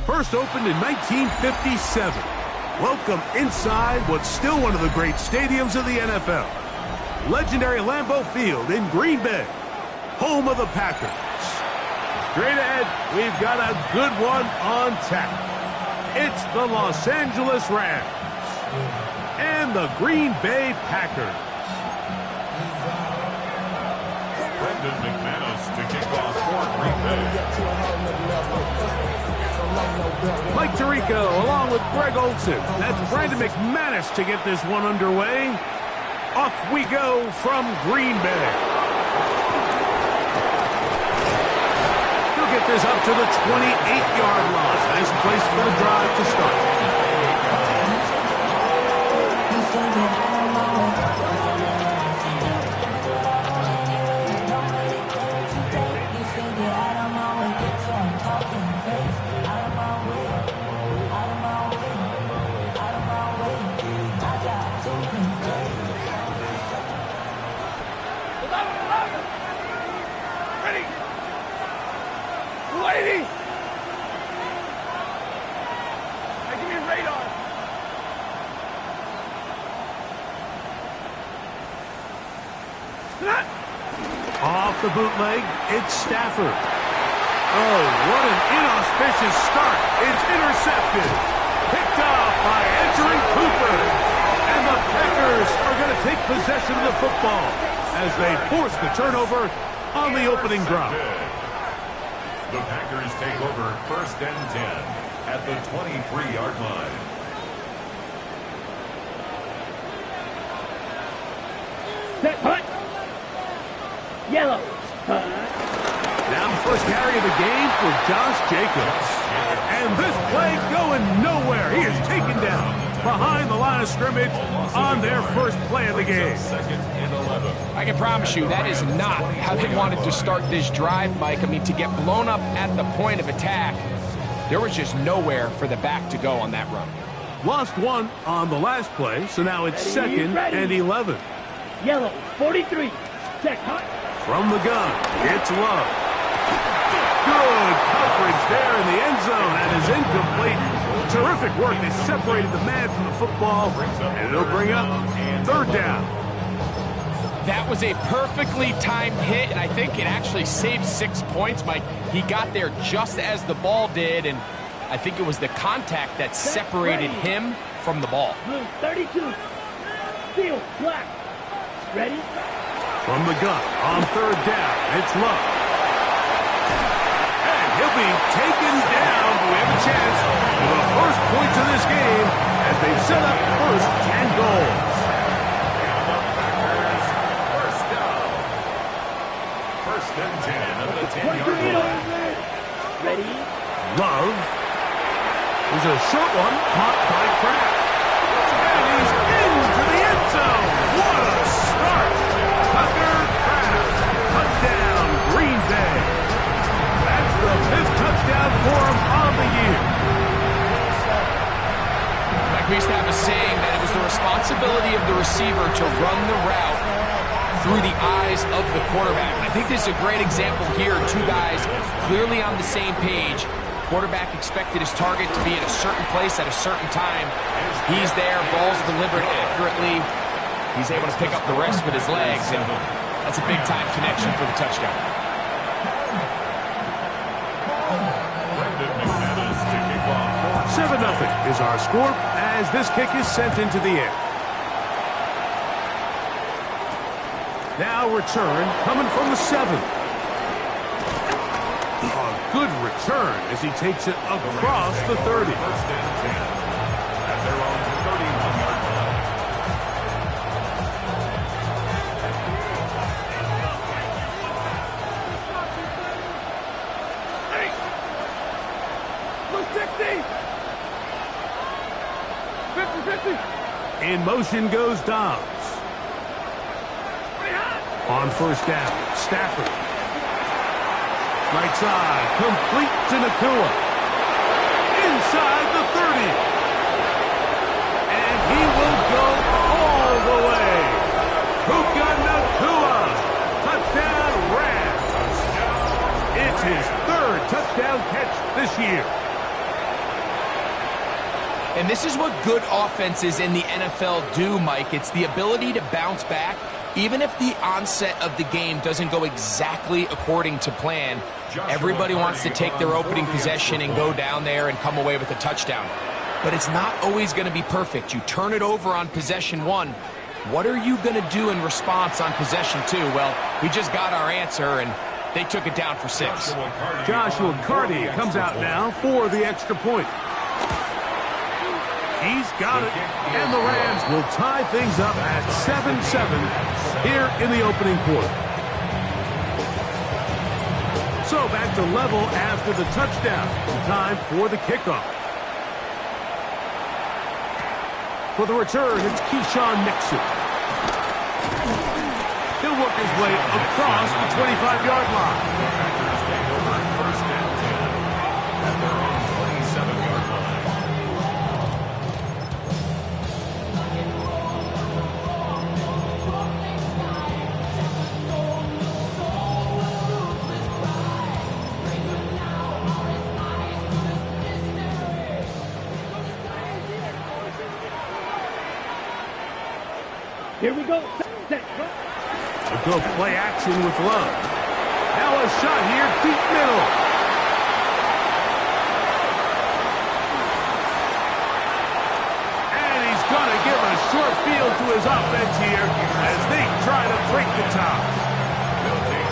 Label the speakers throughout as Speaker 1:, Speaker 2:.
Speaker 1: First opened in 1957. Welcome inside what's still one of the great stadiums of the NFL. Legendary Lambeau Field in Green Bay, home of the Packers. Straight ahead, we've got a good one on tap. It's the Los Angeles Rams and the Green Bay Packers.
Speaker 2: Brendan McManus to kick off for Green Bay.
Speaker 1: Mike Tirico along with Greg Olson. That's Brandon McManus to get this one underway. Off we go from Green Bay. He'll get this up to the 28-yard line. Nice place for the drive to start. Off the bootleg, it's Stafford. Oh, what an inauspicious start. It's intercepted. Picked off by Edgerrin Cooper. And the Packers are going to take possession of the football as they force the turnover on the opening drive.
Speaker 2: The Packers take over 1st and 10 at the 23-yard line.
Speaker 3: Set, punt. Yellow.
Speaker 1: Now the first carry of the game for Josh Jacobs. And this play going nowhere. He is taken down behind the line of scrimmage on their first play of the game.
Speaker 4: I can promise you that is not how they wanted to start this drive, Mike. I mean, to get blown up at the point of attack, there was just nowhere for the back to go on that run.
Speaker 1: Lost one on the last play, so now it's 2nd and 11.
Speaker 3: Yellow, 43. Check, hot.
Speaker 1: From the gun, it's Love. Good coverage there in the end zone. That is incomplete. Terrific work. They separated the man from the football, and it'll bring up 3rd down.
Speaker 4: That was a perfectly timed hit, and I think it actually saved 6 points, Mike. He got there just as the ball did, and I think it was the contact that separated him from the ball.
Speaker 3: Blue, 32. Field, black. Ready?
Speaker 1: From the gun, on 3rd down, it's Love. And he'll be taken down. We have a chance for the first points of this game as they've set up 1st and goal.
Speaker 2: First down. 1st and 10 at the 10-yard line.
Speaker 3: Ready?
Speaker 1: Love. There's a short one caught by Kraft. And he's into the end zone. What a start. Tucker Kraft. Touchdown, Green Bay. That's the 5th touchdown for him on the year.
Speaker 4: Like we used to have a saying that it was the responsibility of the receiver to run the route through the eyes of the quarterback. I think this is a great example here. 2 guys clearly on the same page. Quarterback expected his target to be at a certain place at a certain time. He's there, ball's delivered accurately. He's able to pick up the rest with his legs, and that's a big-time connection for the touchdown.
Speaker 1: 7-0 is our score as this kick is sent into the air. Now return coming from the 7. A good return as he takes it across the 30.
Speaker 2: 1st and 10 at their own 31-yard line.
Speaker 1: In motion goes Dobbs. On 1st down, Stafford. Right side, complete to Nakua. Inside the 30. And he will go all the way. Puka Nakua. Touchdown, Rams. It's his 3rd touchdown catch this year.
Speaker 4: And this is what good offenses in the NFL do, Mike. It's the ability to bounce back, even if the onset of the game doesn't go exactly according to plan. Everybody wants to take their opening possession and go down there and come away with a touchdown. But it's not always going to be perfect. You turn it over on possession 1. What are you going to do in response on possession 2? Well, we just got our answer, and they took it down for 6.
Speaker 1: Joshua Carty comes out now for the extra point. He's got it, and the Rams will tie things up at 7-7 here in the opening quarter. So back to level after the touchdown. Time for the kickoff. For the return, it's Keyshawn Nixon. He'll work his way across the 25-yard line.
Speaker 2: Packers take over first and 10 at their own 27-yard line.
Speaker 3: Here we go. Set.
Speaker 1: We'll go play action with Love. Now a shot here, deep middle. And he's going to give a short field to his offense here as they try to break the top.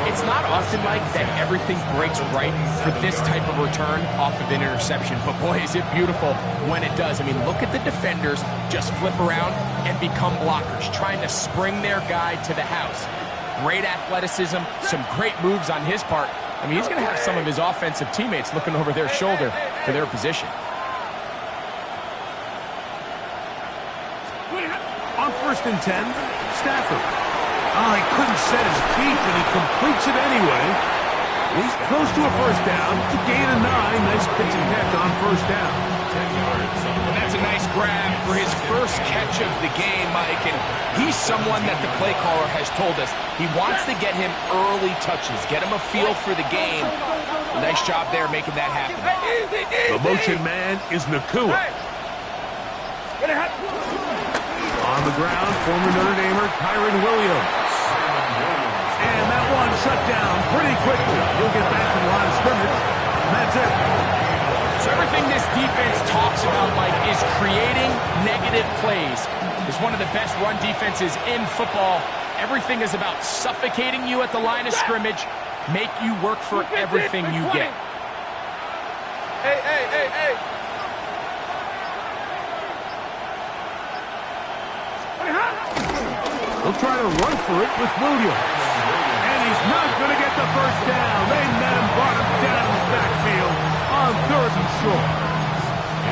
Speaker 4: It's not often, Mike, that everything breaks right for this type of return off of an interception. But, boy, is it beautiful when it does. I mean, look at the defenders just flip around and become blockers, trying to spring their guy to the house. Great athleticism, some great moves on his part. I mean, he's going to have some of his offensive teammates looking over their shoulder for their position.
Speaker 1: On 1st and 10, Stafford. Oh, he couldn't set his feet, but he completes it anyway. He's close to a first down. To gain a 9. Nice pitch and catch on first down.
Speaker 2: 10 yards.
Speaker 4: And that's a nice grab for his first catch of the game, Mike. And he's someone that the play caller has told us he wants to get him early touches, get him a feel for the game. Nice job there making that happen.
Speaker 1: The motion man is Nakua. On the ground, former Notre Damer Kyron Williams. And that one shut down pretty quickly. He'll get back to the line of scrimmage. And that's it.
Speaker 4: So everything this defense talks about, Mike, is creating negative plays. It's one of the best run defenses in football. Everything is about suffocating you at the line of scrimmage, make you work for everything you get.
Speaker 5: Hey.
Speaker 1: He'll try to run for it with Williams. And he's not going to get the first down. They met him, brought him down in the backfield on 3rd and short.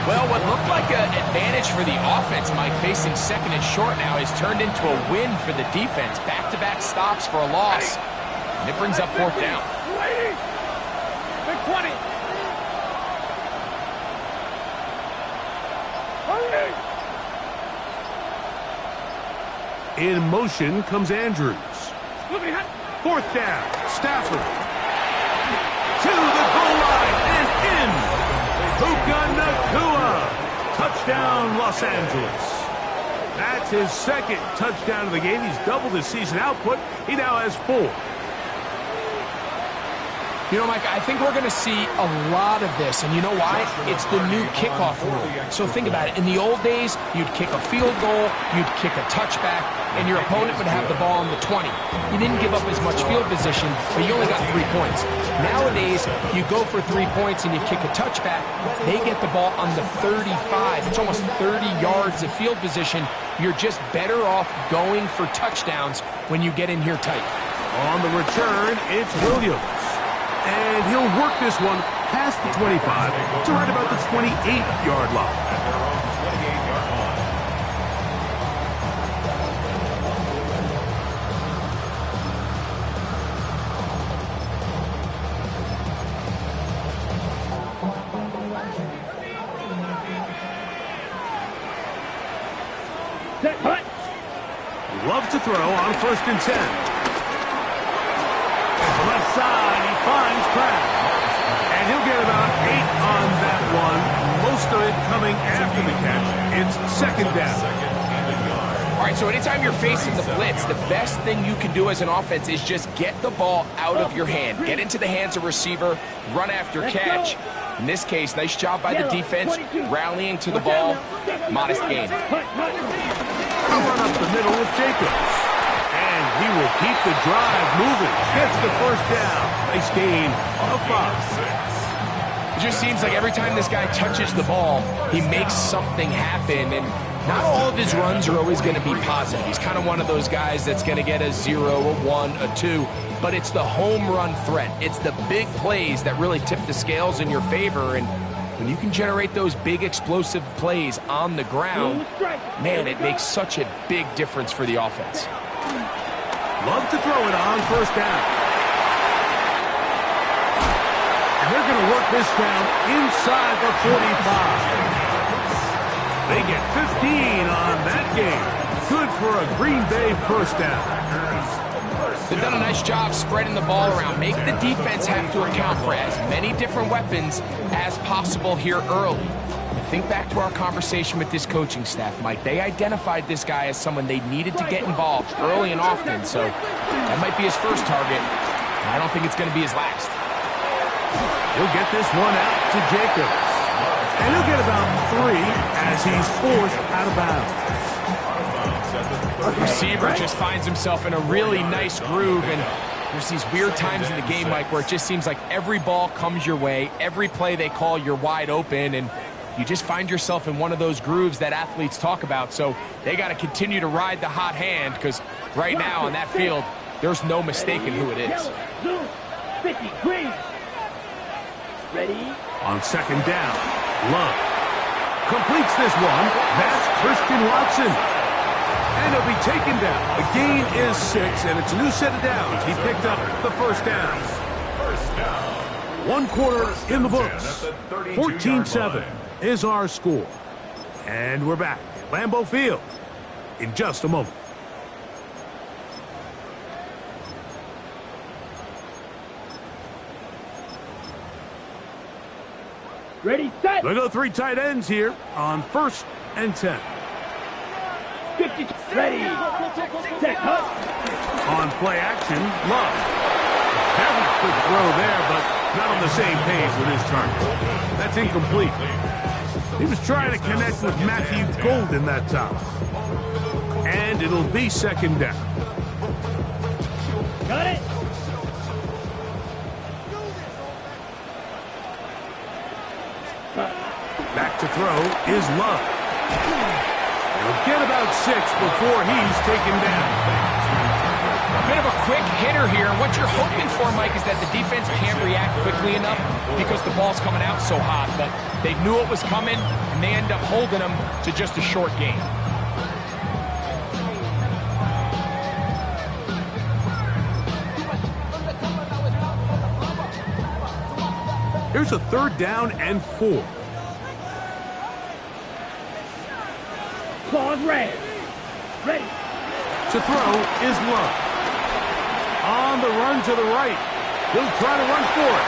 Speaker 4: Well, what looked like an advantage for the offense, Mike, facing 2nd and short now, has turned into a win for the defense. Back-to-back stops for a loss. And it brings up 4th down.
Speaker 5: Big 20. Hurry.
Speaker 1: In motion comes Andrews. 4th down, Stafford. To the goal line and in. Puka Nakua. Touchdown, Los Angeles. That's his 2nd touchdown of the game. He's doubled his season output. He now has 4.
Speaker 4: You know, Mike, I think we're going to see a lot of this, and you know why? It's the new kickoff rule. So think about it. In the old days, you'd kick a field goal, you'd kick a touchback, and your opponent would have the ball on the 20. You didn't give up as much field position, but you only got 3 points. Nowadays, you go for 3 points and you kick a touchback, they get the ball on the 35. It's almost 30 yards of field position. You're just better off going for touchdowns when you get in here tight.
Speaker 1: On the return, it's Williams. And he'll work this one past the 25 to right about the 28-yard line.
Speaker 2: At their own 28-yard line.
Speaker 3: Set. Hut.
Speaker 1: Love to throw on 1st and 10. Left side, he finds Pratt. And he'll get about 8 It's second down.
Speaker 4: All right, so anytime you're facing the blitz, the best thing you can do as an offense is just get the ball out of your hand. Get into the hands of receiver, run after catch. In this case, nice job by the defense, rallying to the ball. Modest gain.
Speaker 1: A run up the middle with Jacobs. And he will keep the drive moving. Gets the first down. Nice gain of 5.
Speaker 4: It just seems like every time this guy touches the ball, he makes something happen. And not all of his runs are always going to be positive. He's kind of one of those guys that's going to get a 0, a 1, a 2. But it's the home run threat. It's the big plays that really tip the scales in your favor. And when you can generate those big explosive plays on the ground, man, it makes such a big difference for the offense.
Speaker 1: Love to throw it on first down. And they're going to work this down inside the 45. They get 15 on that game. Good for a Green Bay first down.
Speaker 4: They've done a nice job spreading the ball around. Make the defense have to account for as many different weapons as possible here early. Think back to our conversation with this coaching staff, Mike. They identified this guy as someone they needed to get involved early and often, so that might be his first target. I don't think it's going to be his last.
Speaker 1: He'll get this one out to Jacobs. And he'll get about 3 as he's forced out of bounds.
Speaker 4: Receiver just finds himself in a really nice groove, and there's these weird times in the game, Mike, where it just seems like every ball comes your way, every play they call, you're wide open, and you just find yourself in one of those grooves that athletes talk about. So they got to continue to ride the hot hand, because right now on that field, there's no mistaking who it is.
Speaker 3: 50, green. Ready?
Speaker 1: On second down, Love completes this one. That's Christian Watson. And he'll be taken down. The gain is 6, and it's a new set of downs. He picked up the first down. One quarter in the books. 14-7 is our score. And we're back at Lambeau Field in just a moment.
Speaker 3: Ready, set.
Speaker 1: They'll go 3 tight ends here on 1st and 10.
Speaker 3: 50, ready. Set, cut.
Speaker 1: On play action, Love. Very quick throw there, but not on the same page with his target. That's incomplete. He was trying to connect with Matthew Golden that time. And it'll be second down.
Speaker 3: Got it.
Speaker 1: Back to throw is Love. He'll get about 6 before he's taken down.
Speaker 4: A bit of a quick hitter here. What you're hoping for, Mike, is that the defense can't react quickly enough because the ball's coming out so hot. But they knew it was coming, and they end up holding them to just a short gain.
Speaker 1: Here's a 3rd down and 4.
Speaker 3: Claws red. Ready.
Speaker 1: To throw is Love. On the run to the right. He'll try to run for it.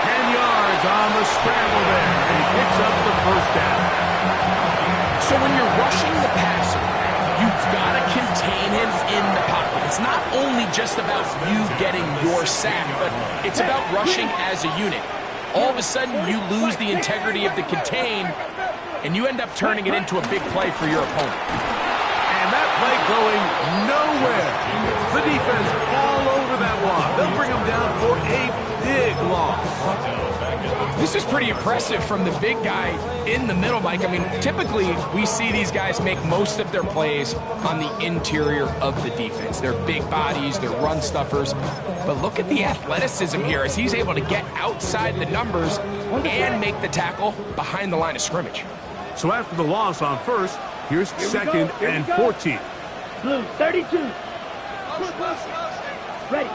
Speaker 1: 10 yards on the scramble there, and he picks up the first down.
Speaker 4: So when you're rushing the passer, you've got to contain him in the pocket. It's not only just about you getting your sack, but it's about rushing as a unit. All of a sudden, you lose the integrity of the contain, and you end up turning it into a big play for your opponent.
Speaker 1: And that play going nowhere. The defense all over that one. They'll bring him down for a big loss.
Speaker 4: This is pretty impressive from the big guy in the middle, Mike. I mean, typically we see these guys make most of their plays on the interior of the defense. They're big bodies, they're run stuffers. But look at the athleticism here as he's able to get outside the numbers and make the tackle behind the line of scrimmage.
Speaker 1: So after the loss on 1st, here's 2nd and 14.
Speaker 3: Blue, 32. Ready.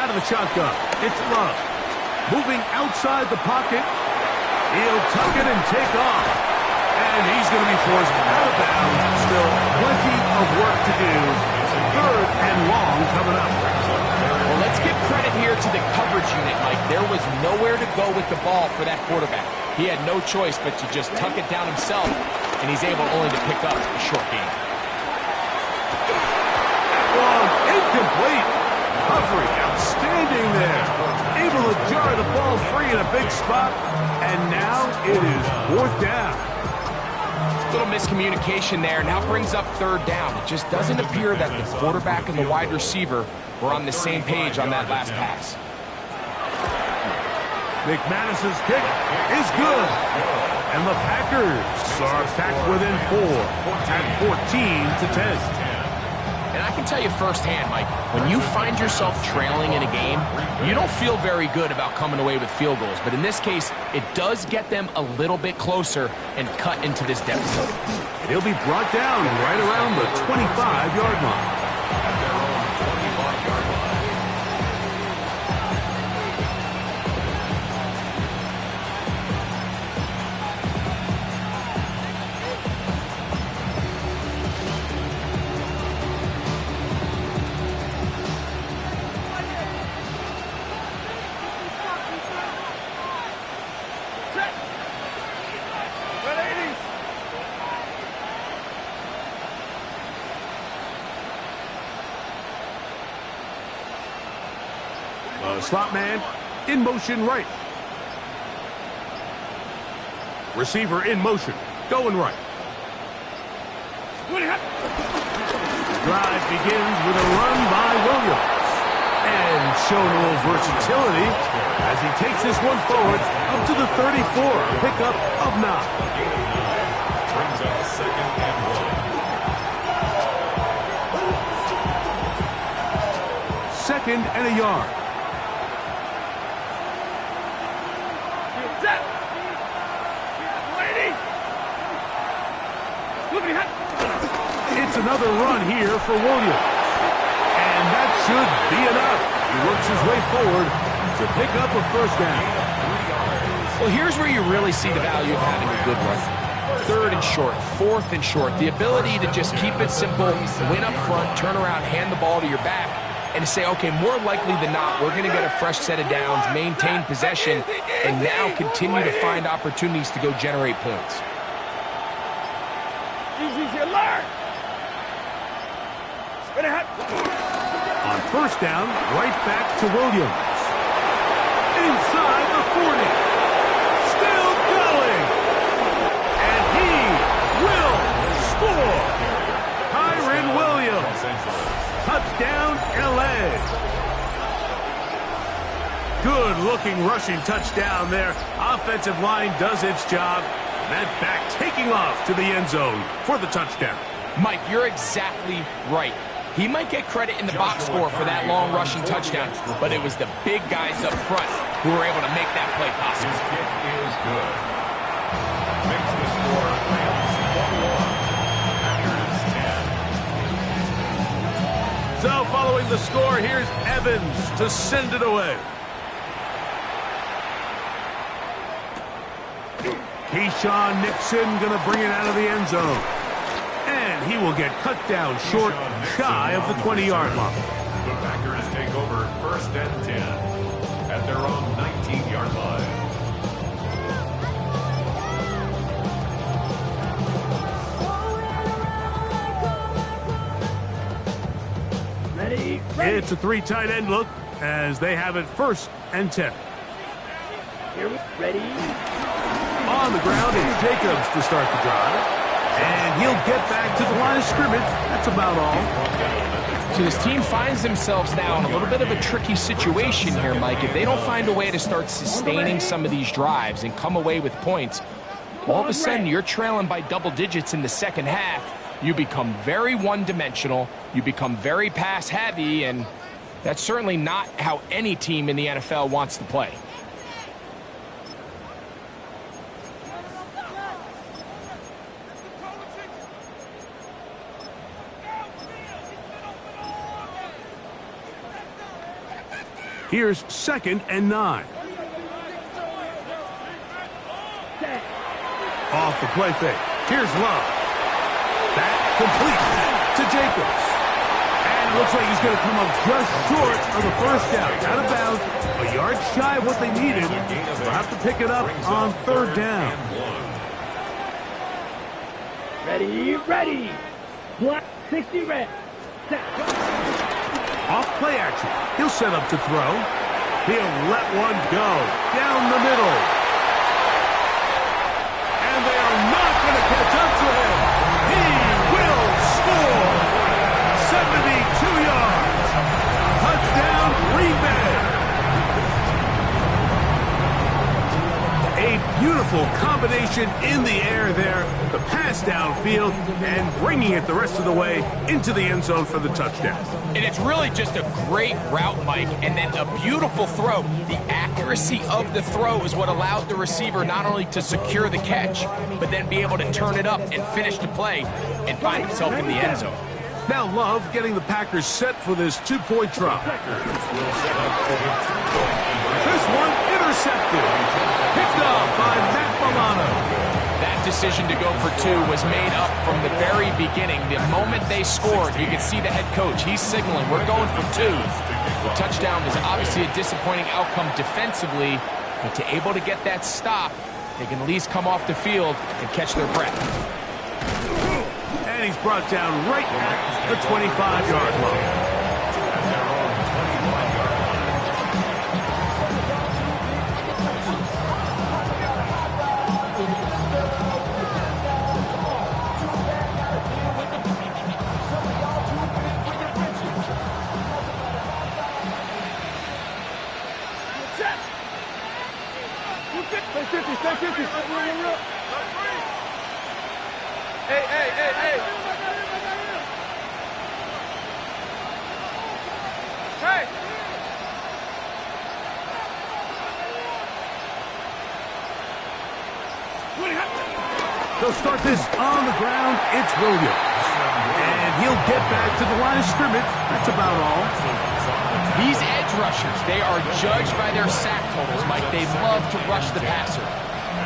Speaker 1: Out of the shotgun, it's Love. Moving outside the pocket. He'll tuck it and take off. And he's going to be forced out of bounds. Still plenty of work to do. 3rd and long coming up.
Speaker 4: Well, let's give credit here to the coverage unit, Mike. There was nowhere to go with the ball for that quarterback. He had no choice but to just tuck it down himself, and he's able only to pick up a short gain.
Speaker 1: Long, incomplete. Humphrey, outstanding there. Able to jar the ball free in a big spot, and now it is 4th down.
Speaker 4: Little miscommunication there. Now brings up 3rd down. It just doesn't appear that the quarterback and the wide receiver were on the same page on that last pass.
Speaker 1: McManus's kick is good. And the Packers are back within 4 at 14-10.
Speaker 4: And I can tell you firsthand, Mike, when you find yourself trailing in a game, you don't feel very good about coming away with field goals. But in this case, it does get them a little bit closer and cut into this deficit.
Speaker 1: He'll be brought down right around the 25-yard line. Slot man in motion right. Receiver in motion, going right. Drive begins with a run by Williams. And showing a little versatility as he takes this one forward up to the 34, a pickup of 9.
Speaker 2: Brings up 2nd and 1.
Speaker 1: 2nd and a yard. It's another run here for Williams. And that should be enough. He works his way forward to pick up a 1st down.
Speaker 4: Well, here's where you really see the value of having a good run. 3rd and short, 4th and short. The ability to just keep it simple, win up front, turn around, hand the ball to your back, and to say, okay, more likely than not, we're going to get a fresh set of downs, maintain possession, and now continue to find opportunities to go generate points.
Speaker 1: On 1st down, right back to Williams. Inside the 40. Still going. And he will score. Kyren Williams. Touchdown, LA. Good-looking rushing touchdown there. Offensive line does its job. That back taking off to the end zone for the touchdown.
Speaker 4: Mike, you're exactly right. He might get credit in the box score for that long rushing touchdown, but it was the big guys up front who were able to make that play possible.
Speaker 2: His kick is good. Makes the score Rams 1-1. Packers 10.
Speaker 1: So following the score, here's Evans to send it away. Keyshawn Nixon going to bring it out of the end zone. And he will get cut down short, shy of the 20-yard line.
Speaker 2: The Packers take over 1st and 10 at their own 19-yard line.
Speaker 3: Ready.
Speaker 1: It's a 3 tight end look as they have it 1st and 10.
Speaker 3: Here we ready.
Speaker 1: On the ground, it's Jacobs to start the drive. And he'll get back to the line of scrimmage. That's about all.
Speaker 4: So this team finds themselves now in a little bit of a tricky situation here, Mike. If they don't find a way to start sustaining some of these drives and come away with points, all of a sudden you're trailing by double digits in the 2nd half. You become very one-dimensional. You become very pass-heavy, and that's certainly not how any team in the NFL wants to play.
Speaker 1: Here's 2nd and 9. Off the play fake. Here's Love. That complete to Jacobs. And it looks like he's going to come up just short of the 1st down. Out of bounds, a yard shy of what they needed. They'll have to pick it up on 3rd down.
Speaker 3: Ready, ready. Black 60 red. Set.
Speaker 1: Off play action. He'll set up to throw. He'll let one go down the middle. And they are not going to catch up to him. He will score. 72 yards. Touchdown, Green Bay. A beautiful combination in the air there. The pass downfield and bringing it the rest of the way into the end zone for the touchdown.
Speaker 4: And it's really just a great route, Mike, and then a beautiful throw. The accuracy of the throw is what allowed the receiver not only to secure the catch, but then be able to turn it up and finish the play and find himself in the end zone.
Speaker 1: Now Love getting the Packers set for this two-point try. This one intercepted. Picked up by Matt Milano.
Speaker 4: That decision to go for two was made up from the very beginning. The moment they scored, you could see the head coach. He's signaling, we're going for two. The touchdown was obviously a disappointing outcome defensively, but to able to get that stop, they can at least come off the field and catch their breath.
Speaker 1: And he's brought down right at the 25-yard line.
Speaker 5: Stay 50. Hey. Hey.
Speaker 1: They'll start this on the ground. It's Williams. And he'll get back to the line of scrimmage. That's about all.
Speaker 4: These edge rushers, they are judged by their sack totals, Mike. They love to rush the passer.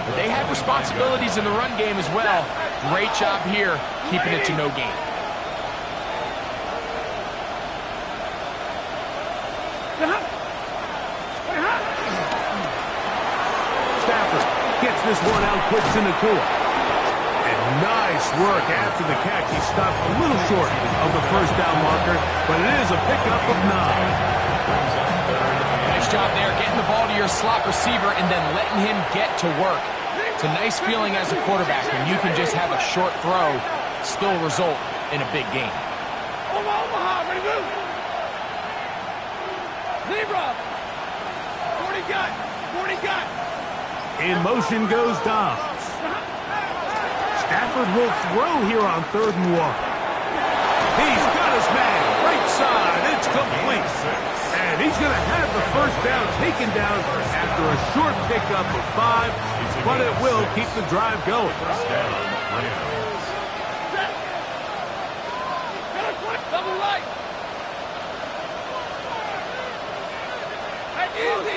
Speaker 4: But they have responsibilities in the run game as well. Great job here, keeping it to no gain.
Speaker 1: Stafford gets this one out quick to Nakua. And nice work after the catch. He stopped a little short of the first down marker, but it is a pickup of 9.
Speaker 4: Nice job there, getting the ball to your slot receiver and then letting him get to work. It's a nice feeling as a quarterback when you can just have a short throw still result in a big game.
Speaker 5: Omaha, ready to move. Zebra. 40 got.
Speaker 1: In motion goes Dobbs. Stafford will throw here on 3rd and 1. He's got his man right side. It's complete. And he's going to have the first down taken down after a short pickup of 5, but it will keep the drive going.
Speaker 5: Double right. Easy.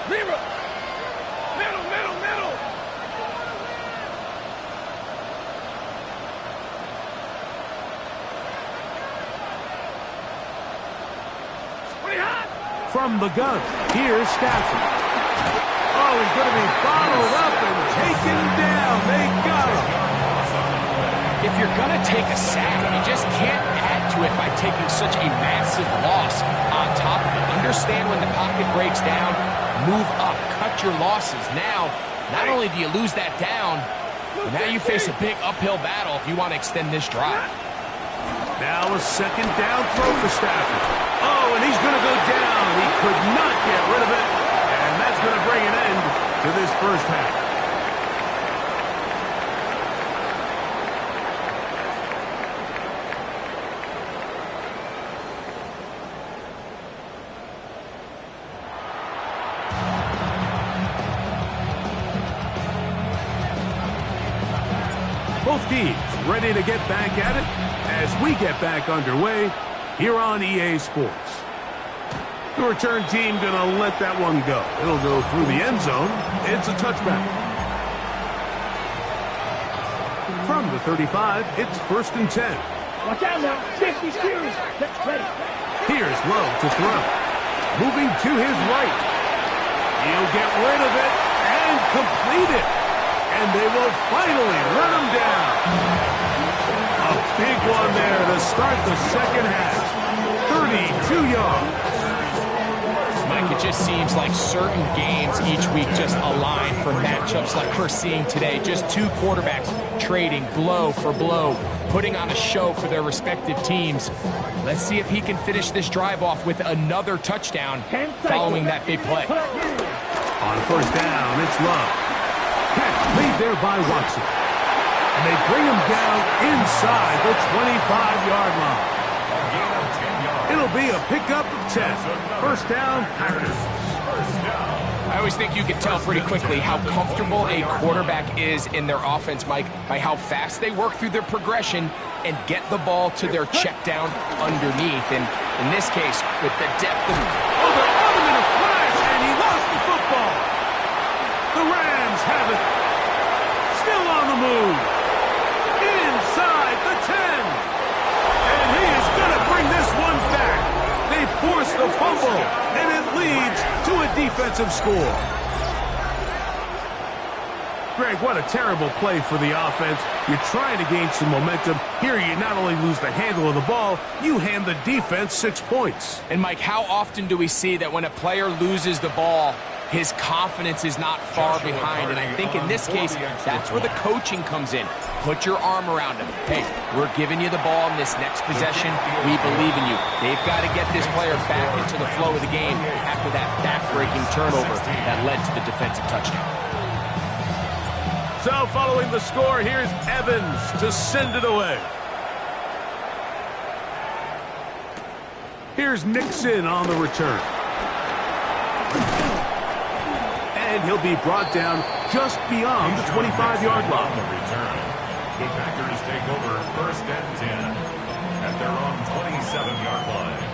Speaker 5: Zebra. Middle.
Speaker 1: From the gun, here's Stafford. Oh, he's going to be bottled up and taken down. They got him.
Speaker 4: If you're going to take a sack, you just can't add to it by taking such a massive loss on top of it. Understand when the pocket breaks down, move up, cut your losses. Now, not only do you lose that down, but now you face a big uphill battle if you want to extend this drive.
Speaker 1: Now a second down throw for Stafford. Oh, and he's going to go down. He could not get rid of it, and that's going to bring an end to this first half. Both teams ready to get back at it as we get back underway here on EA Sports. The return team going to let that one go. It'll go through the end zone. It's a touchback. From the 35, it's 1st and 10.
Speaker 3: Watch out now. 50 series. Ready.
Speaker 1: Here's Love to throw. Moving to his right. He'll get rid of it and complete it. And they will finally run him down. A big one there to start the second half. 32 yards.
Speaker 4: Mike, it just seems like certain games each week just align for matchups like we're seeing today. Just two quarterbacks trading blow for blow, putting on a show for their respective teams. Let's see if he can finish this drive off with another touchdown following that big play.
Speaker 1: On first down, it's Love. Catch made there by Watson. And they bring him down inside the 25-yard line. It'll be a pickup of 10. First down, Packers.
Speaker 4: I always think you can tell pretty quickly how comfortable a quarterback is in their offense, Mike, by how fast they work through their progression and get the ball to their check down underneath. And in this case, with the depth of...
Speaker 1: Oh, they're on him in a flash, and he lost the football. The Rams have it. Still on the move. Inside the 10. And he is going to bring this one back. They force the fumble, and it leads to a defensive score. Greg, what a terrible play for the offense. You're trying to gain some momentum. Here you not only lose the handle of the ball, you hand the defense 6 points.
Speaker 4: And Mike, how often do we see that when a player loses the ball, his confidence is not far behind? And I think in this case, that's where the coaching comes in. Put your arm around him. Hey, we're giving you the ball in this next possession. We believe in you. They've got to get this player back into the flow of the game after that back-breaking turnover that led to the defensive touchdown.
Speaker 1: So following the score, here's Evans to send it away. Here's Nixon on the return. And he'll be brought down just beyond the 25-yard line.
Speaker 2: On the return, the Packers take over first and 10 at their own 27-yard line.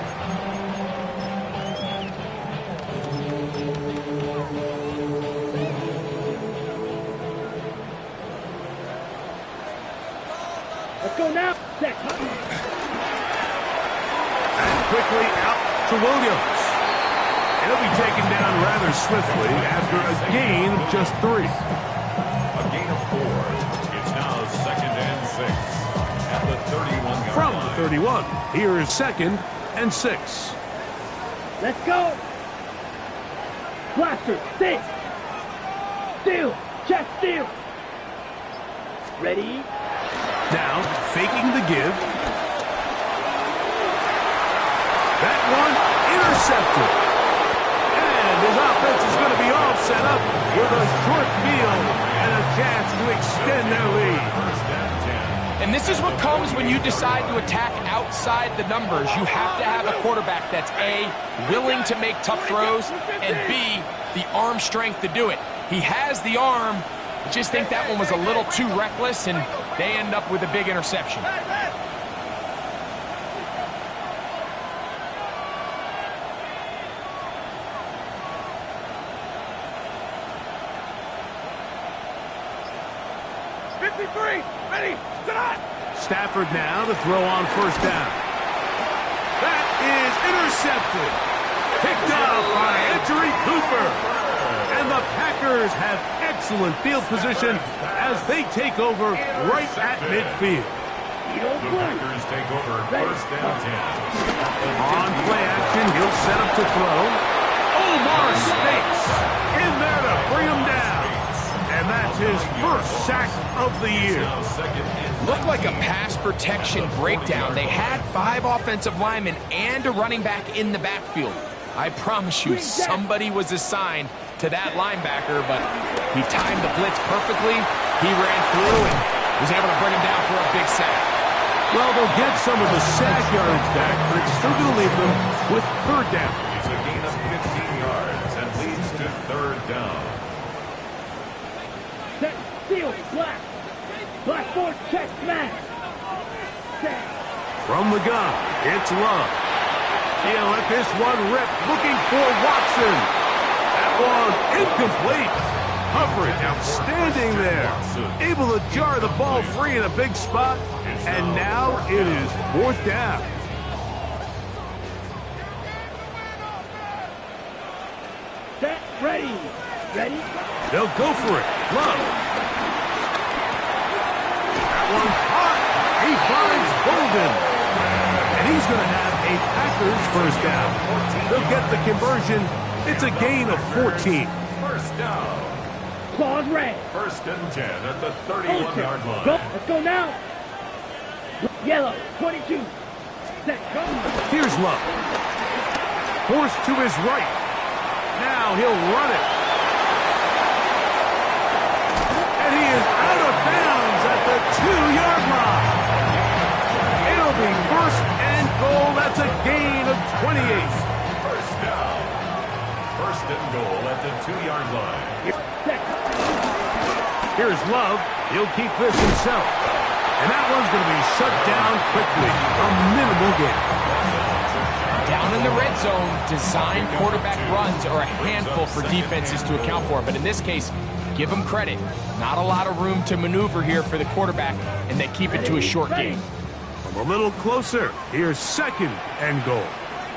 Speaker 3: Let's go now. Set.
Speaker 1: And quickly out to Williams. He'll be taken down rather swiftly after a gain of just 3.
Speaker 2: A gain of 4. It's now second and 6 at the 31-yard
Speaker 1: From
Speaker 2: line.
Speaker 1: the 31, here is second and 6.
Speaker 3: Let's go. Blaster. Stay. Steal. Check. Steal. Ready.
Speaker 1: Now, faking the give. That one intercepted. And his offense is going to be all set up with a short field and a chance to extend their lead.
Speaker 2: First and 10.
Speaker 4: And this is what comes when you decide to attack outside the numbers. You have to have a quarterback that's A, willing to make tough throws, and B, the arm strength to do it. He has the arm. I just think that one was a little too reckless, and they end up with a big interception.
Speaker 5: Ready? Start!
Speaker 1: Stafford now to throw on first down. That is intercepted. Picked up by Edgerry Cooper. And the Packers have excellent field position as they take over right at midfield.
Speaker 2: The Packers take over first and 10.
Speaker 1: On play action, he'll set up to throw. Omar Speights in there to bring him down. And that's his first sack of the year.
Speaker 4: Looked like a pass protection breakdown. They had 5 offensive linemen and a running back in the backfield. I promise you, somebody was assigned to that linebacker, but he timed the blitz perfectly. He ran through and was able to bring him down for a big sack.
Speaker 1: Well, they'll get some of the sack yardage back, but it's still going to leave them with third down.
Speaker 2: It's a gain of 15 yards and leads to third down.
Speaker 3: Set. Steal. Black. Black force. Check. Smash. Set.
Speaker 1: From the gun, it's Love. He'll let this one rip, looking for Watson. That one incomplete. Coverage outstanding there. Able to jar the ball free in a big spot. And now it is fourth down.
Speaker 3: Set. Ready. Ready.
Speaker 1: They'll go for it. Love. one caught. He finds Golden. And he's going to have a Packers first down. They'll get the conversion. It's a gain of 14.
Speaker 2: First down.
Speaker 3: Claws red.
Speaker 2: First and 10 at the 31-yard line.
Speaker 3: Go. Let's go now. Yellow, 22. Set, go.
Speaker 1: Here's Love. Forced to his right. Now he'll run it. And he is out of bounds at the 2-yard line. It'll be first and goal. That's a gain of 28.
Speaker 2: First down. First and goal at the 2-yard line.
Speaker 1: Here's Love. He'll keep this himself. And that one's going to be shut down quickly. A minimal gain.
Speaker 4: Down in the red zone, design quarterback runs are a handful for defenses to account for. But in this case, give them credit. Not a lot of room to maneuver here for the quarterback, and they keep it to a short game.
Speaker 1: From a little closer, here's second and goal.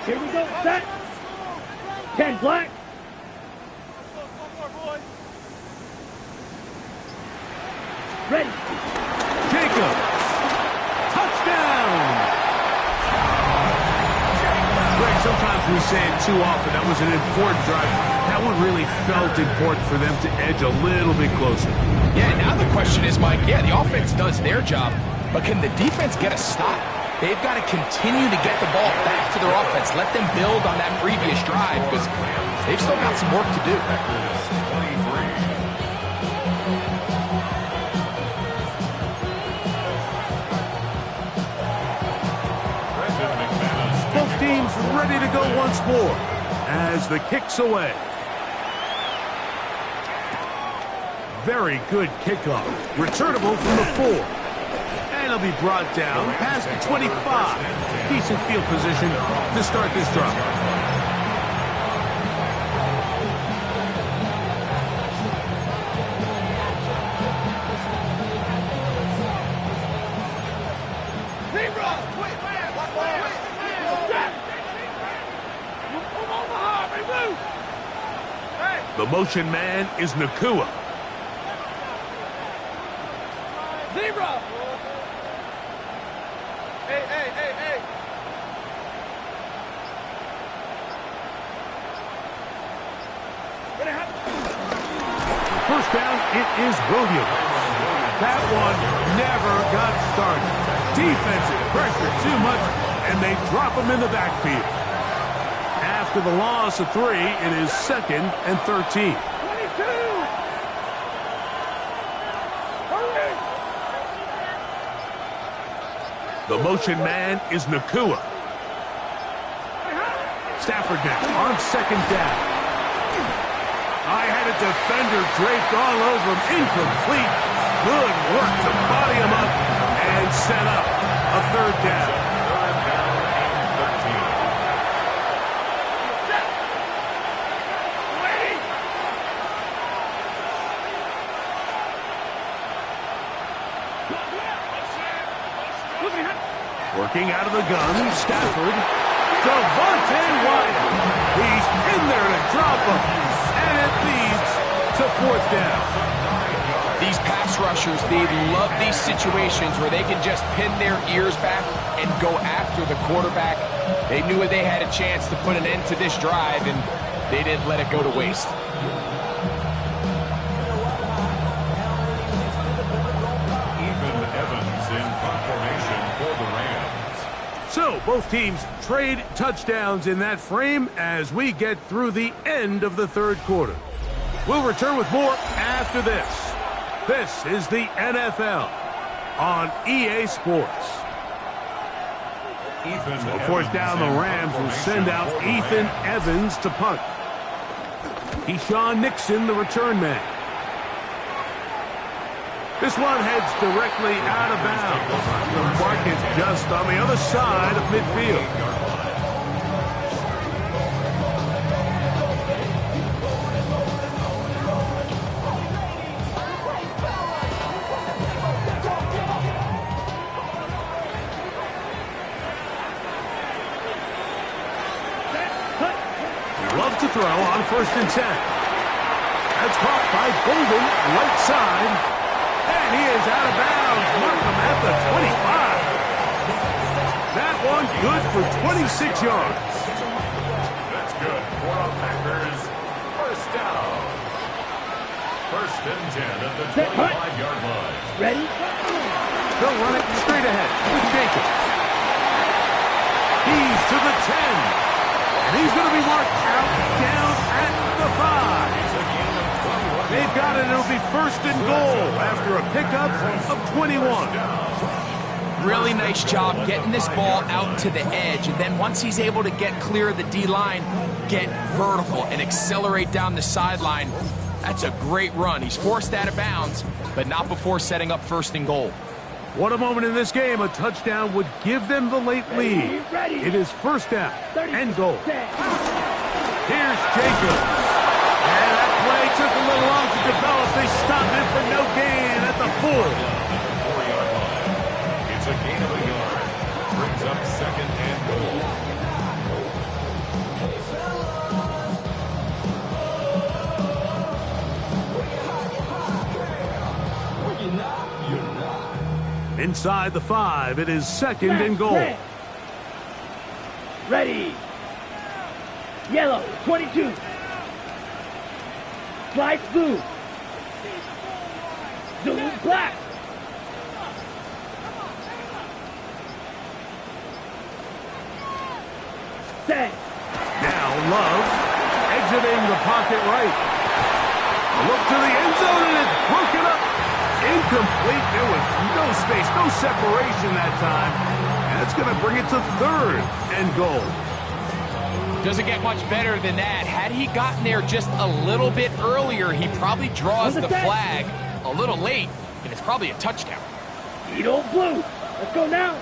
Speaker 3: Here we go, set. 10 black. Ready.
Speaker 1: Jacobs. Touchdown. Greg, sometimes we say it too often. That was an important drive. That one really felt important for them to edge a little bit closer.
Speaker 4: Yeah, now the question is, Mike, the offense does their job, but can the defense get a stop? They've got to continue to get the ball back to their offense. Let them build on that previous drive because they've still got some work to do.
Speaker 1: Both teams ready to go once more as the kick's away. Very good kickoff. Returnable from the 4. And he'll be brought down past the 25. Decent field position to start this drive. The motion man is Nakua.
Speaker 5: Zebra! Hey.
Speaker 1: First down, it is Williams. That one never got started. Defensive pressure too much, and they drop him in the backfield. After the loss of 3, it is second and 13.
Speaker 5: 22! Hurry!
Speaker 1: The motion man is Nakua. Stafford now on second down. I had a defender draped all over him. Incomplete. Good work to body him up and set up a third down.
Speaker 2: Third down and 13.
Speaker 1: Working out of the gun, Stafford. Devontae Wyatt. He's in there to drop him. And it leads to fourth down.
Speaker 4: These pass rushers, they love these situations where they can just pin their ears back and go after the quarterback. They knew they had a chance to put an end to this drive, and they didn't let it go to waste.
Speaker 1: So, both teams trade touchdowns in that frame as we get through the end of the third quarter. We'll return with more after this. This is the NFL on EA Sports. So fourth down, the Rams will send out Ethan Evans to punt. Keyshawn Nixon, the return man. This one heads directly out of bounds. The mark is just on the other side of midfield. He loves to throw on 1st and 10. That's caught by Golden, right side. And he is out of bounds. Mark him at the 25. That one good for 26 yards.
Speaker 2: That's good for the Packers. First down. First and 10 at the 25-yard line.
Speaker 3: Ready?
Speaker 1: They'll run it straight ahead with Jacobs. He's to the 10. And he's going to be marked out down at the 5. They've got it. It'll be first and goal after a pickup of 21.
Speaker 4: Really nice job getting this ball out to the edge. And then once he's able to get clear of the D-line, get vertical and accelerate down the sideline. That's a great run. He's forced out of bounds, but not before setting up first and goal.
Speaker 1: What a moment in this game. A touchdown would give them the late lead. It is first down and goal. Here's Jacobs. And that play took a little long to develop. They stopped it for no gain at the 4.
Speaker 2: 4-yard line. It's a gain of a yard. Brings up second and goal.
Speaker 1: Inside the 5, it is second and goal.
Speaker 3: Ready. Yellow, 22. Slide blue. Zoom black. Set.
Speaker 1: Now Love exiting the pocket right. A look to the end zone, and it's broken up. Incomplete. There was no space, no separation that time. And it's going to bring it to third and goal.
Speaker 4: Doesn't get much better than that. Had he gotten there just a little bit earlier, he probably draws the flag a little late, and it's probably a touchdown.
Speaker 3: Eat old blue. Let's go now.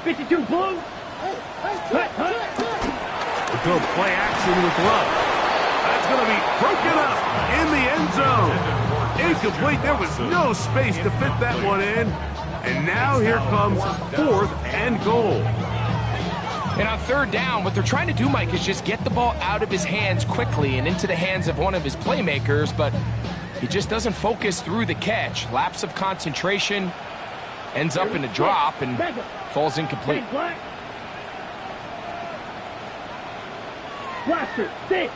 Speaker 3: 52 blue. Hut.
Speaker 1: We'll go play action with Love. That's going to be broken up in the end zone. Incomplete. There was no space to fit that one in. And now here comes fourth and goal.
Speaker 4: And on third down, what they're trying to do, Mike, is just get the ball out of his hands quickly and into the hands of one of his playmakers, but he just doesn't focus through the catch. Lapse of concentration, ends up in a drop, and falls incomplete.
Speaker 3: Blaster, sit.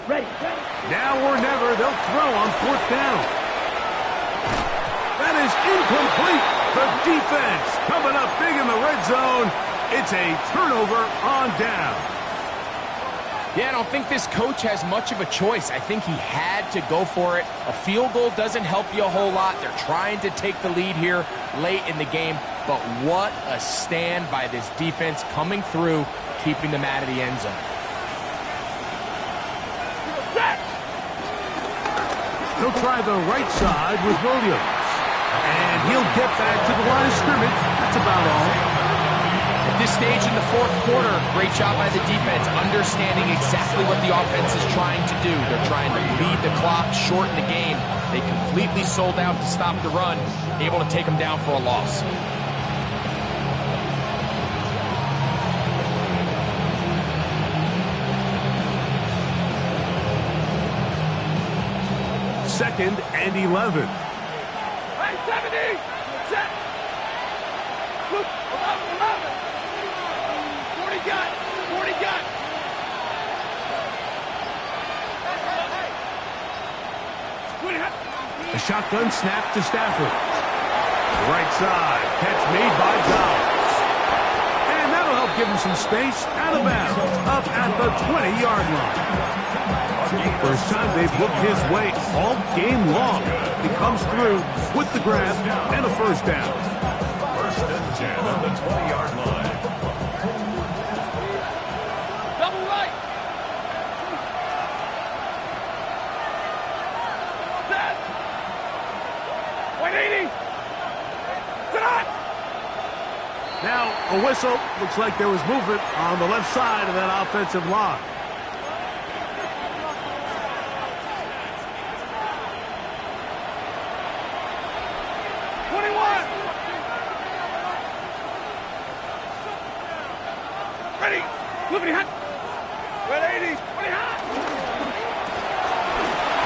Speaker 3: Ready.
Speaker 1: Now or never, they'll throw on fourth down. That is incomplete. The defense coming up big in the red zone. It's a turnover on down.
Speaker 4: Yeah, I don't think this coach has much of a choice. I think he had to go for it. A field goal doesn't help you a whole lot. They're trying to take the lead here late in the game. But what a stand by this defense coming through, keeping them out of the end zone.
Speaker 1: He'll try the right side with Williams. And he'll get back to the line of scrimmage. That's about all.
Speaker 4: At this stage in the fourth quarter, great job by the defense, understanding exactly what the offense is trying to do. They're trying to bleed the clock, shorten the game. They completely sold out to stop the run, able to take them down for a loss.
Speaker 1: Second and 11.
Speaker 5: Hey, 70! Set! Look, 11! 40 gun! 40 gun!
Speaker 1: A shotgun snap to Stafford. Right side. Catch made by Dobbs. And that'll help give him some space out of bounds. Up at the 20-yard line. First time they've looked his way all game long. He comes through with the grab and a first down.
Speaker 2: First and 10 on the 20-yard line.
Speaker 5: Double right! Set! 180! Set!
Speaker 1: Now a whistle. Looks like there was movement on the left side of that offensive line.
Speaker 5: Ready! Flippity hot. Red 80s. 20 hot.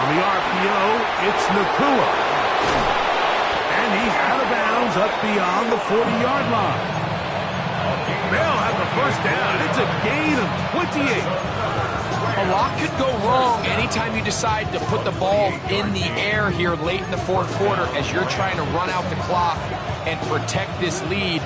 Speaker 1: On the RPO, it's Nakua. And he's out of bounds up beyond the 40-yard line. They'll have the first down. It's a gain of 28.
Speaker 4: A lot could go wrong anytime you decide to put the ball in the air here late in the fourth quarter as you're trying to run out the clock and protect this lead.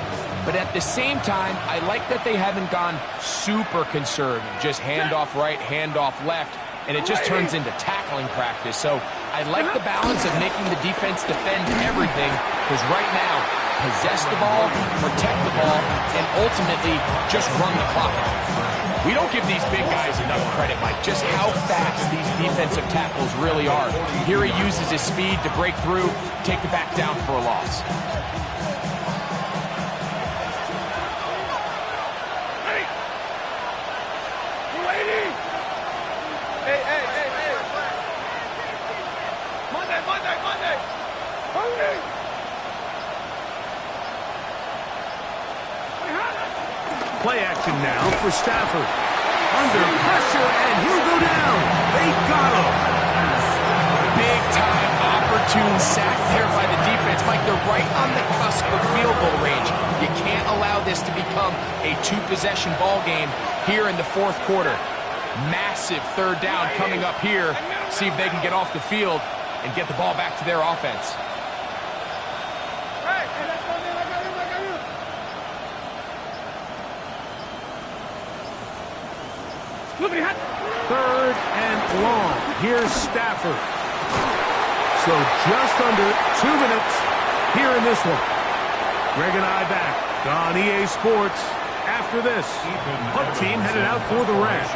Speaker 4: But at the same time, I like that they haven't gone super conservative, just handoff right, handoff left, and it just turns into tackling practice. So I like the balance of making the defense defend everything, because right now, possess the ball, protect the ball, and ultimately just run the clock out. We don't give these big guys enough credit, Mike, just how fast these defensive tackles really are. Here he uses his speed to break through, take the back down for a loss.
Speaker 1: Play action now for Stafford. Under pressure, and he'll go down. They got him.
Speaker 4: Big-time opportune sack there by the defense. Mike, they're right on the cusp of field goal range. You can't allow this to become a two-possession ball game here in the fourth quarter. Massive third down coming up here. See if they can get off the field and get the ball back to their offense.
Speaker 1: Third and long. Here's Stafford. So just under 2 minutes here in this one. Greg and I back on EA Sports after this. Punt team headed out for the Rams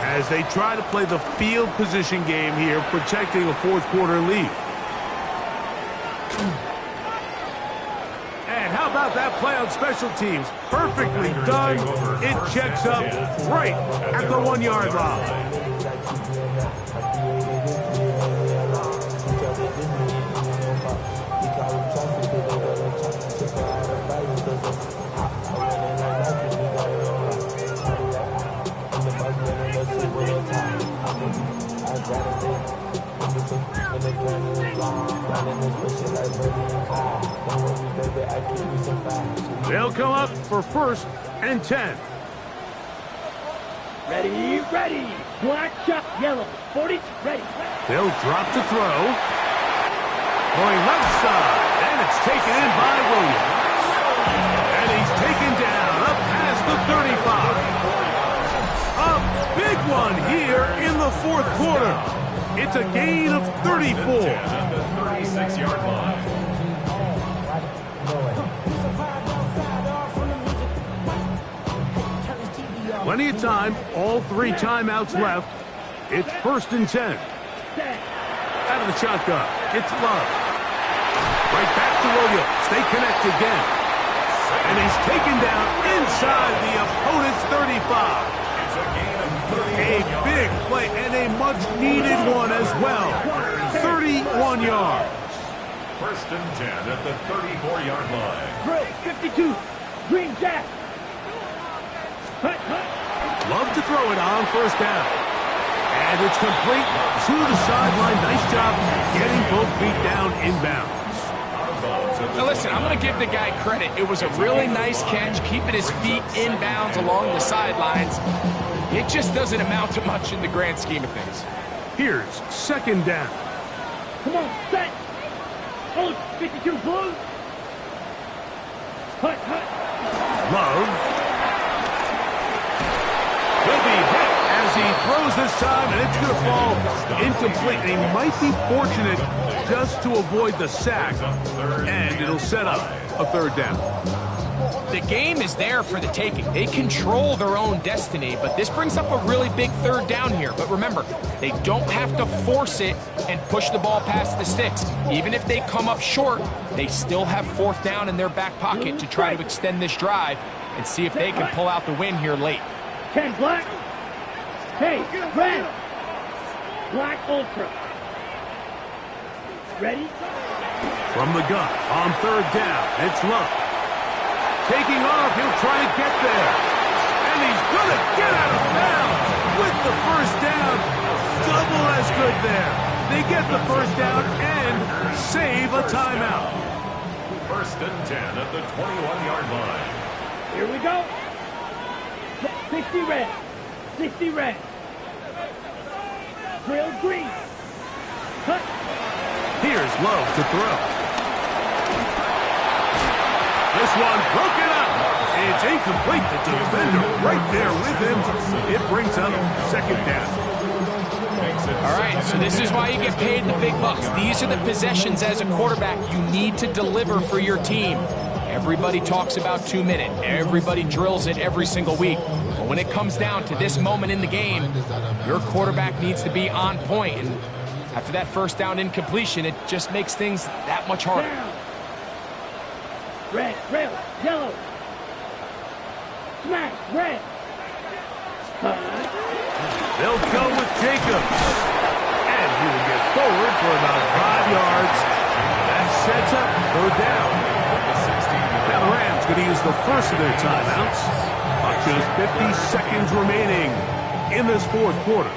Speaker 1: as they try to play the field position game here, protecting a fourth quarter lead. And how about that play on special teams? Perfectly done. It checks up right at the 1 yard line. They'll come up for 1st and 10.
Speaker 3: Ready, ready. Black shot, yellow. 40, ready.
Speaker 1: They'll drop to throw. Going left side, and it's taken in by Williams. And he's taken down up past the 35. A big one here in the fourth quarter. It's a gain of 34.
Speaker 2: At the 36-yard line.
Speaker 1: Plenty of time, all 3 timeouts left. It's 1st and 10. Out of the shotgun, it's Love. Right back to Williams. They connect again. And he's taken down inside the opponent's 35. A big play and a much-needed one as well. 31 yards.
Speaker 2: 1st and 10 at the 34-yard line.
Speaker 3: Break, 52. Green Jack.
Speaker 1: Love to throw it on 1st down. And it's complete to the sideline. Nice job getting both feet down inbounds.
Speaker 4: Now listen, I'm going to give the guy credit. It was a really nice catch, keeping his feet inbounds along the sidelines. It just doesn't amount to much in the grand scheme of things.
Speaker 1: Here's 2nd down.
Speaker 3: Come on, set. Hold, 52 blue. Hut, hut.
Speaker 1: Love. He'll be hit as he throws this time, and it's going to fall incomplete. And he might be fortunate just to avoid the sack, and it'll set up a 3rd down.
Speaker 4: The game is there for the taking. They control their own destiny, but this brings up a really big 3rd down here. But remember, they don't have to force it and push the ball past the sticks. Even if they come up short, they still have 4th down in their back pocket to try to extend this drive and see if they can pull out the win here late.
Speaker 3: 10 black. Hey, red. Black ultra. Ready?
Speaker 1: From the gun on 3rd down, it's Love. Taking off, he'll try to get there. And And he's going to get out of bounds with the first down. Double as good there. They get the first down and save a timeout.
Speaker 2: First and 10 at the 21-yard line.
Speaker 3: Here we go. 60 red. 60 red. Drill green. Cut.
Speaker 1: Here's Love to throw. This one broken up. It's incomplete. The defender right there with him. It brings up second down.
Speaker 4: All right, so this is why you get paid the big bucks. These are the possessions as a quarterback you need to deliver for your team. Everybody talks about 2 minute. Everybody drills it every single week. But when it comes down to this moment in the game, your quarterback needs to be on point. And after that first down incompletion, it just makes things that much harder.
Speaker 3: Red, yellow. Smash, red.
Speaker 1: They'll go with Jacobs. And he will get forward for about 5 yards. That sets up third down. Now the Rams going to use the first of their timeouts. Just 50 seconds remaining in this fourth quarter.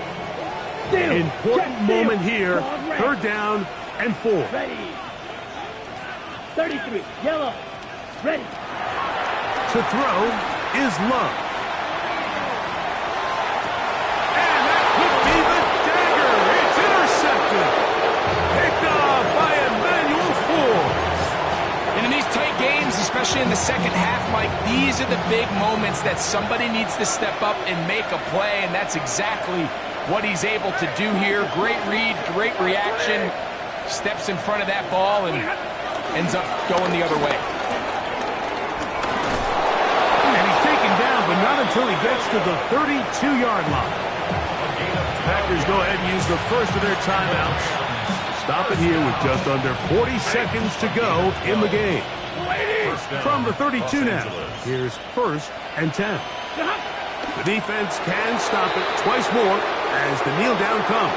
Speaker 1: Important moment here. Third down and 4.
Speaker 3: Ready. 33, yellow. Ready.
Speaker 1: To throw is Love. And that could be the dagger. It's intercepted. Picked off by Emmanuel Forbes.
Speaker 4: And in these tight games, especially in the second half, Mike, these are the big moments that somebody needs to step up and make a play, and that's exactly what he's able to do here. Great read, great reaction. Steps in front of that ball and ends up going the other way.
Speaker 1: And he's taken down, but not until he gets to the 32-yard line. Packers go ahead and use the first of their timeouts. Stop it here with just under 40 seconds to go in the game. From the 32 now, here's first and 10. The defense can stop it twice more as the kneel down comes.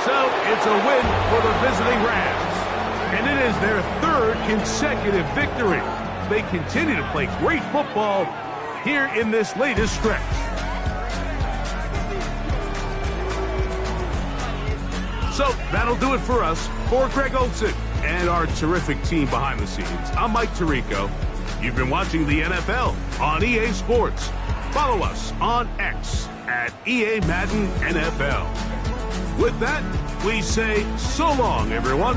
Speaker 1: So it's a win for the visiting Rams. And it is their third consecutive victory. They continue to play great football here in this latest stretch. So that'll do it for us. For Greg Olson and our terrific team behind the scenes, I'm Mike Tirico. You've been watching the NFL on EA Sports. Follow us on X at EA Madden NFL. With that, we say so long, everyone.